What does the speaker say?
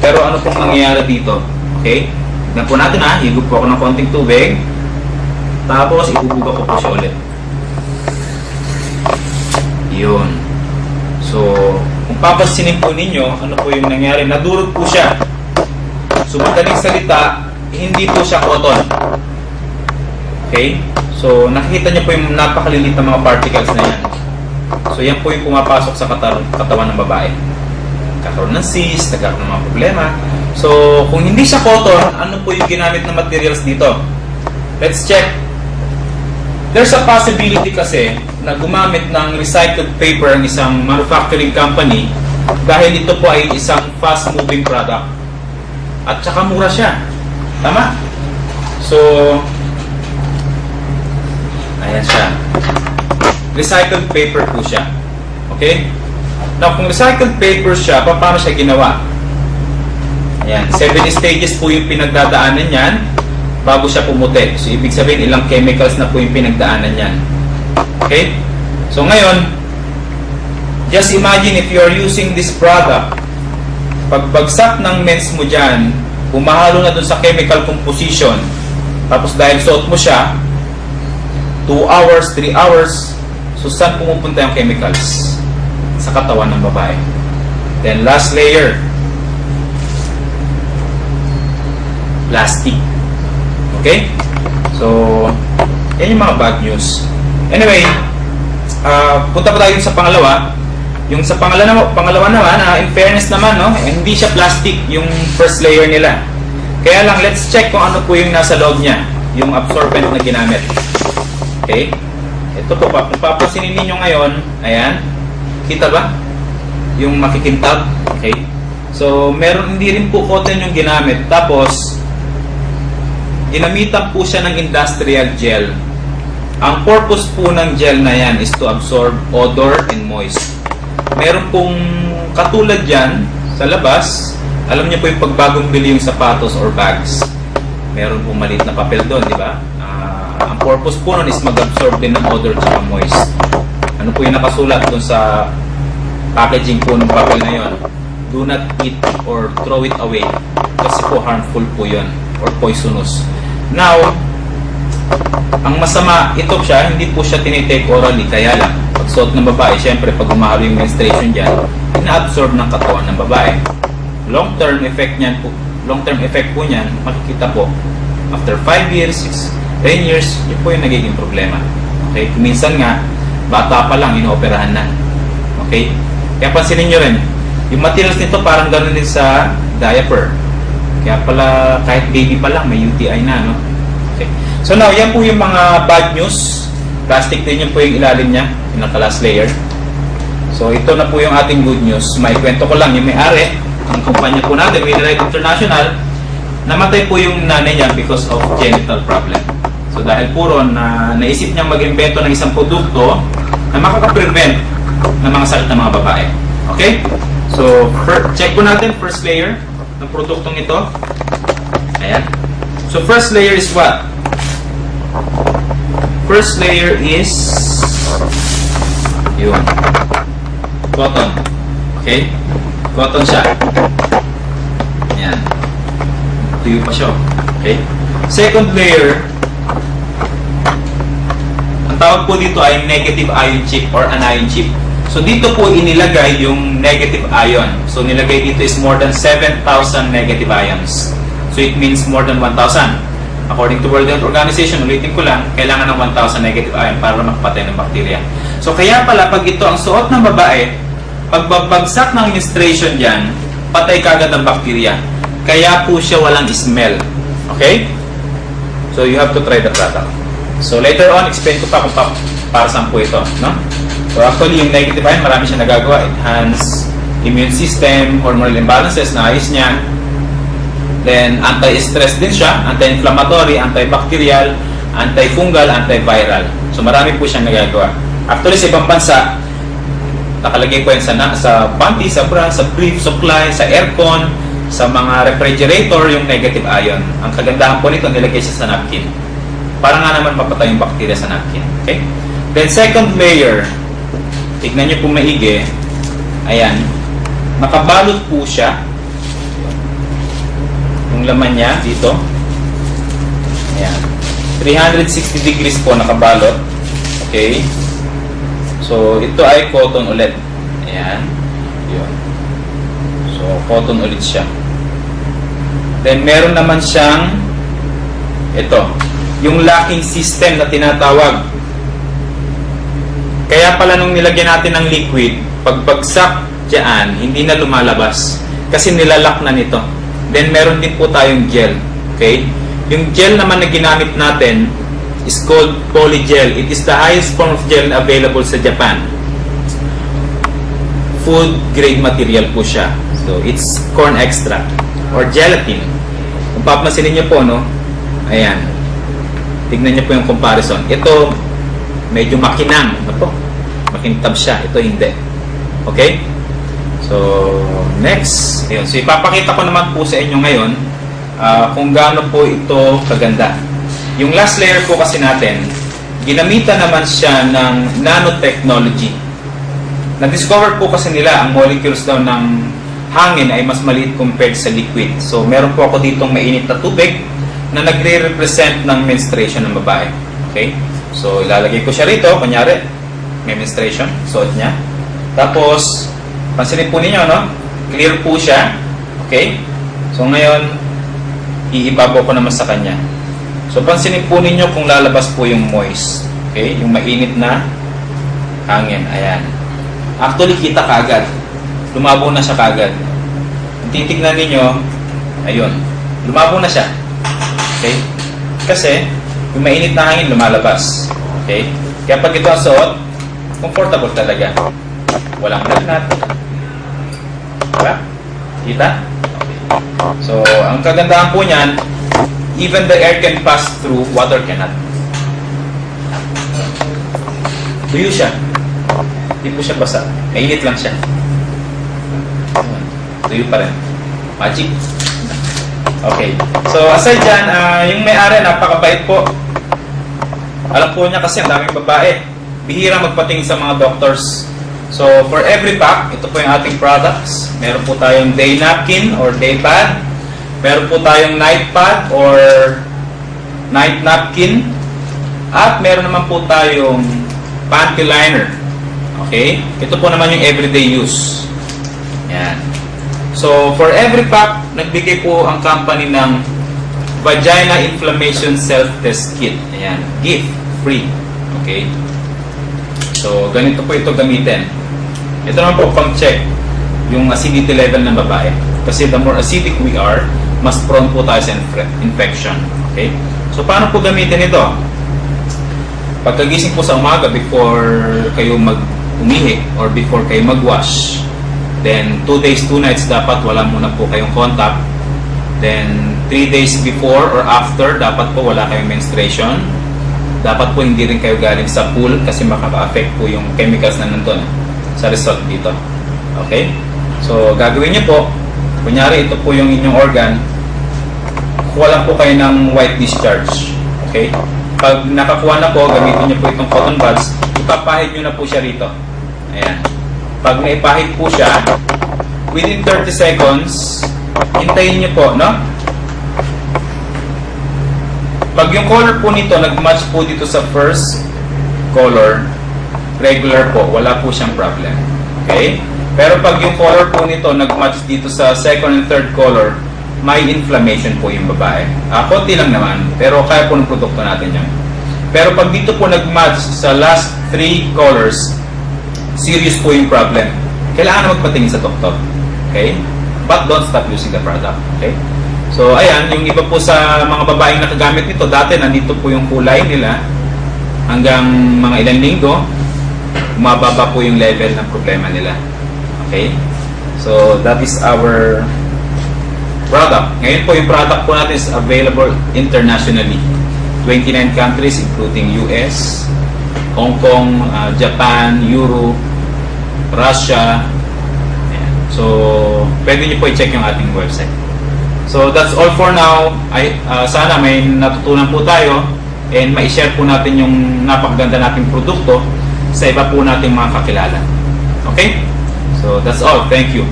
Pero ano pong nangyayari dito? Okay? Tignan po natin ha. Higop po ako ng konting tubig. Tapos, ibubuga ko po siya ulit. Yun. So, kung papansinin po ninyo, ano po yung nangyari? Nadurog po siya. So, madaling salita, hindi po siya cotton. Okay? So, nakikita niyo po yung napakalilit na mga particles na yan. So, yan po yung pumapasok sa katawan ng babae. Nagkakaroon ng cyst, nagkakaroon ng mga problema. So, kung hindi siya cotton, ano po yung ginamit na materials dito? Let's check. There's a possibility kasi na gumamit ng recycled paper ang isang manufacturing company dahil ito po ay isang fast-moving product. At saka mura siya. Tama? So, ayan siya. Recycled paper po siya. Okay? Now, kung recycled paper siya, paano siya ginawa? Ayan. 7 stages po yung pinagdadaanan niyan bago siya pumuti. So, ibig sabihin, ilang chemicals na po yung pinagdaanan niyan. Okay? So, ngayon, just imagine if you are using this product, pagbagsak ng mens mo dyan, humahalo na dun sa chemical composition, tapos dahil suot mo siya, 2 hours, 3 hours, so saan pumupunta yung chemicals? Sa katawan ng babae. Then, last layer, plastic. Okay? So, yan yung mga bad news. Anyway, punta pa tayo sa pangalawa. Yung sa pangalawa naman, in fairness naman, no, hindi siya plastic yung first layer nila. Kaya lang, let's check kung ano po yung nasa loob niya. Yung absorbent na ginamit. Okay? Ito po pa. Kung papansinin ninyo ngayon, ayan. Kita ba? Yung makikintab. Okay? So, hindi rin po cotton yung ginamit. Tapos, ginamitan po siya ng industrial gel. Ang purpose po ng gel na yan is to absorb odor and moist. Meron pong katulad dyan sa labas. Alam niyo po yung pagbagong bili yung sapatos or bags. Meron pong maliit na papel doon, di ba? Ang purpose po nun is mag-absorb din ng odor at moist. Ano po yung nakasulat doon sa packaging po ng papel na yon? Do not eat or throw it away. Kasi po harmful po yun or poisonous. Now, ang masama, ito siya, hindi po siya tinitake orally. Kaya lang, pag suot ng babae, syempre pag umahalo yung menstruation dyan, ina-absorb ng katawan ng babae. Long-term effect po niyan, makikita po, after 5 years, 10 years, yun po yung nagiging problema. Okay? Minsan nga, bata pa lang, inooperahan na. Okay? Kaya pansinin nyo rin, yung materials nito parang gano'n din sa diaper. Kaya pala, kahit baby pa lang, may UTI na, no? Okay. So now, yan po yung mga bad news. Plastic din yun po yung ilalim niya, yung naka-last layer. So, ito na po yung ating good news. Maikwento ko lang, yung may-ari, ang kumpanya po natin, Minerite International, namatay po yung nanay niya because of genital problem. So, dahil puro na naisip niyang mag-invento ng isang produkto na makaka-prevent ng mga sakit ng mga babae. Okay? So, check po natin, first layer ng produktong ito. Ayan. So, first layer is what? First layer is yun. Cotton. Okay? Cotton siya. Ayan. Tuyo pa siya. Okay? Second layer, ang tawag po dito ay negative ion chip or anion chip. So, dito po inilagay yung negative ion. So, nilagay dito is more than 7,000 negative ions. So, it means more than 1,000. According to World Health Organization, ulitin ko lang, kailangan ng 1,000 negative ion para makapatay ng bakterya. So, kaya pala, pag ito ang suot ng babae, pagbabagsak ng menstruation dyan, patay kagad ang bakterya. Kaya po siya walang smell. Okay? So, you have to try the product. So, later on, explain ko pa kung para saan po ito. No? So, actually, yung negative ion, marami siya nagagawa. Enhance immune system, hormonal imbalances, naayos niya. Then, anti-stress din siya, anti-inflammatory, antibacterial, antifungal, antiviral. So, marami po siyang nagagawa. Actually, sa ibang bansa, nakalagay po yan sa panty, sa bra, sa brief supply, sa aircon, sa mga refrigerator, yung negative ion. Ang kagandahan po nito, nilagay siya sa napkin. Para nga naman mapatay yung bakterya sa napkin. Okay? Then, second layer, tignan nyo po maigi. Ayan. Nakabalot po siya. yung laman niya dito. Ayan. 360 degrees po nakabalot. Okay. So, ito ay cotton ulit. Ayan. Yun. So, cotton ulit siya. Then, meron naman siyang ito. Yung locking system na tinatawag. Kaya pala nung nilagyan natin ng liquid, pagbagsak dyan, hindi na lumalabas. Kasi nilalak na nito. Then, meron din po tayong gel. Okay? Yung gel naman na ginamit natin is called polygel. It is the highest form of gel available sa Japan. Food grade material po siya. So, it's corn extract or gelatin. Kung papansinin niyo po, no? Ayan. Tignan niyo po yung comparison. Ito, medyo makinang. Ano po? Makintab siya. Ito hindi. Okay? So, next. Ayun. So, ipapakita ko naman po sa inyo ngayon kung gaano po ito kaganda. Yung last layer po kasi natin, ginamitan naman siya ng nanotechnology. Na-discover po kasi nila ang molecules daw ng hangin ay mas maliit compared sa liquid. So, meron po ako ditong mainit na tubig na nagre-represent ng menstruation ng babae. Okay? So, ilalagay ko siya rito. Kunyari, may menstruation. Suot niya. Tapos, pansinin po ninyo, no? Clear po siya. Okay? So, ngayon, iibabaw ko naman sa kanya. So, pansinin po ninyo kung lalabas po yung moist. Okay? Yung mainit na hangin. Ayan. Actually, kita kaagad. Lumabo na siya kaagad. Kung titignan ninyo, ayun. Lumabo na siya. Okay? Kasi, yung mainit na hangin lumalabas. Okay? Kaya pag ito ang suot, comfortable talaga. Walang lagnat. Diba? Kita? Okay. So, ang kagandahan po niyan, even the air can pass through, water cannot. Tuyo siya. Hindi po siya basa. Mainit lang siya. Tuyo pa rin. Magic. Okay. So, aside dyan, yung may-ari, napakabait po. Alam po niya kasi ang daming babae. Bihira magpatingin sa mga doctors. So, for every pack, ito po yung ating products. Meron po tayong day napkin or day pad. Meron po tayong night pad or night napkin. At meron naman po tayong panty liner. Okay? Ito po naman yung everyday use. Yan. So, for every pack, nagbigay po ang company ng Vagina Inflammation Self-Test Kit. Ayan. Gift. Free. Okay? So, ganito po ito gamitin. Ito naman po pang-check yung acidity level ng babae. Kasi the more acidic we are, mas prone po tayo sa infection. Okay? So, paano po gamitin ito? Pagkagising po sa umaga before kayo umihi or before kayo mag-wash, then 2 days, 2 nights dapat wala muna po kayong contact. Then 3 days before or after, dapat po wala kayong menstruation. Dapat po hindi rin kayo galing sa pool kasi makaka-affect po yung chemicals na nandun sa result dito. Okay? So, gagawin niyo po, kunyari ito po yung inyong organ, kuha lang po kayo ng white discharge. Okay? Pag nakakuha na po, gamitin niyo po itong cotton buds, ipapahid niyo na po siya rito. Ayan. Pag naipahid po siya, within 30 seconds, hintayin niyo po, no? Pag yung color po nito, nag-match po dito sa first color, regular po, wala po siyang problem. Okay? Pero pag yung color po nito, nag-match dito sa second and third color, may inflammation po yung babae. Konti lang naman, pero kaya po ng produkto natin yan. Pero pag dito po nag-match sa last 3 colors, serious po yung problem. Kailangan na magpatingin sa doktor. Okay? But don't stop using the product. Okay? So, ayan, yung iba po sa mga babaeng nakagamit nito, dati nandito po yung kulay nila hanggang mga ilang linggo, mababa po yung level ng problema nila. Okay? So, that is our product. Ngayon po yung product po natin is available internationally. 29 countries including US, Hong Kong, Japan, Europe, Russia. Ayan. So, pwede nyo po i-check yung ating website. So, that's all for now. Sana may natutunan po tayo and ma-share po natin yung napakaganda nating produkto sa iba po nating mga kakilala. Okay? So, that's all. Thank you.